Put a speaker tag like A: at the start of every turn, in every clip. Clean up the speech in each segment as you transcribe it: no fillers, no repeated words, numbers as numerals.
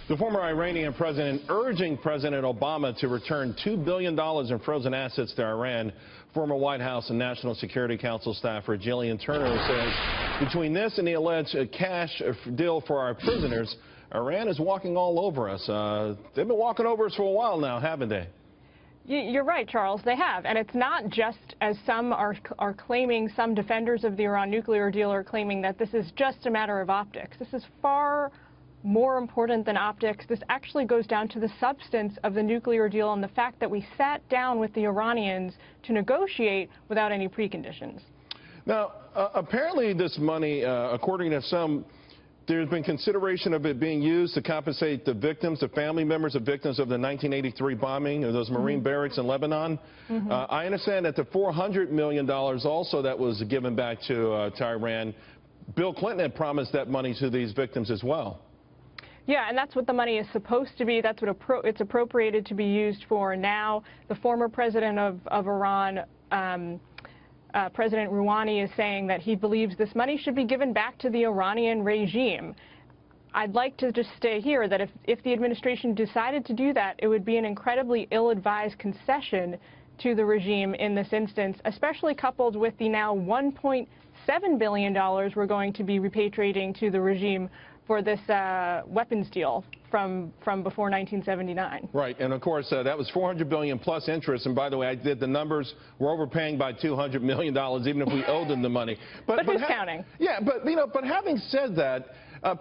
A: The former Iranian president urging President Obama to return $2 billion in frozen assets to Iran. Former White House and National Security Council staffer Gilian Turner says between this and the alleged cash deal for our prisoners, Iran is walking all over us. They've been walking over us for a while now, haven't they?
B: You're right, Charles, they have. And it's not just, as some are claiming, some defenders of the Iran nuclear deal are claiming, that this is just a matter of optics. This is far more important than optics. This actually goes down to the substance of the nuclear deal and the fact that we sat down with the Iranians to negotiate without any preconditions. Now,
A: apparently this money, according to some, there's been consideration of it being used to compensate the victims, the family members of victims of the 1983 bombing of those Marine barracks in Lebanon. I understand that the $400 million also that was given back to Iran, Bill Clinton had promised that money to these victims as well.
B: Yeah, and that's what the money is supposed to be. That's what it's appropriated to be used for now. The former president of Iran, President Rouhani, is saying that he believes this money should be given back to the Iranian regime. I'd like to just stay here that if the administration decided to do that, it would be an incredibly ill-advised concession to the regime in this instance, especially coupled with the now $1.7 billion we're going to be repatriating to the regime for this weapons deal from before 1979.
A: Right, and of course that was $400 billion plus interest. And by the way, I did the numbers. We're overpaying by $200 million, even if we owed them the money.
B: But who's counting?
A: Yeah, but having said that,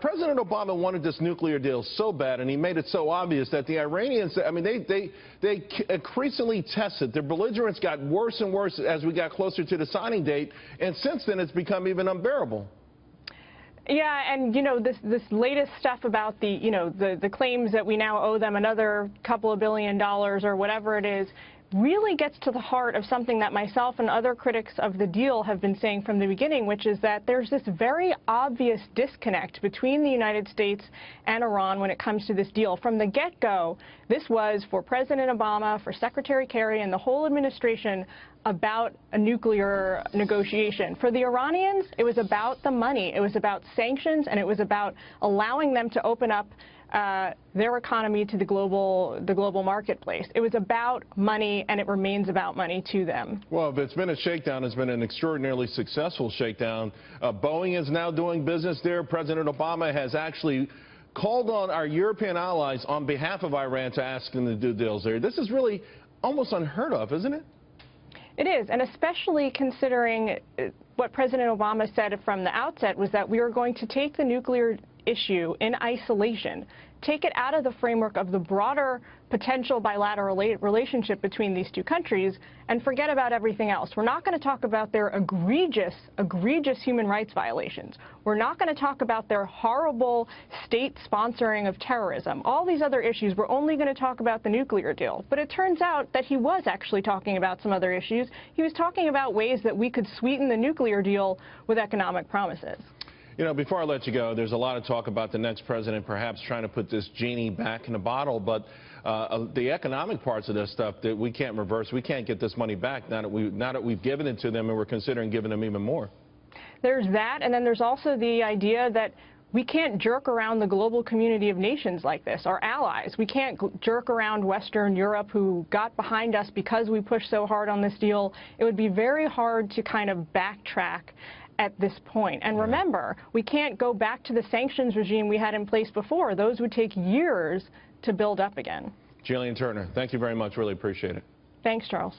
A: President Obama wanted this nuclear deal so bad, and he made it so obvious that the Iranians, I mean, they increasingly tested. Their belligerence got worse and worse as we got closer to the signing date, and since then it's become even unbearable.
B: Yeah, and this latest stuff about the claims that we now owe them another couple of $1 billion or whatever it is really gets to the heart of something that myself and other critics of the deal have been saying from the beginning, which is that there's this very obvious disconnect between the United States and Iran when it comes to this deal. From the get-go, this was, for President Obama, for Secretary Kerry, and the whole administration, about a nuclear negotiation. For the Iranians, it was about the money. It was about sanctions, and it was about allowing them to open up their economy to the global marketplace. It was about money, and it remains about money to them.
A: Well, if it's been a shakedown, it's been an extraordinarily successful shakedown. Boeing is now doing business there. President Obama has actually called on our European allies on behalf of Iran to ask them to do deals there. This is really almost unheard of, isn't it?
B: It is, and especially considering what President Obama said from the outset was that we are going to take the nuclear issue in isolation, take it out of the framework of the broader potential bilateral relationship between these two countries, and forget about everything else. We're not going to talk about their egregious human rights violations. We're not going to talk about their horrible state sponsoring of terrorism. All these other issues, we're only going to talk about the nuclear deal. But it turns out that he was actually talking about some other issues. He was talking about ways that we could sweeten the nuclear deal with economic promises.
A: You know, before I let you go, there's a lot of talk about the next president perhaps trying to put this genie back in the bottle, but the economic parts of this stuff that we can't reverse, we can't get this money back now that we've given it to them, and we're considering giving them even more.
B: There's that, and then there's also the idea that we can't jerk around the global community of nations like this, our allies. We can't jerk around Western Europe, who got behind us because we pushed so hard on this deal. It would be very hard to kind of backtrack at this point. And remember, we can't go back to the sanctions regime we had in place before. Those would take years to build up again.
A: Gilian Turner, thank you very much. Really appreciate it.
B: Thanks, Charles.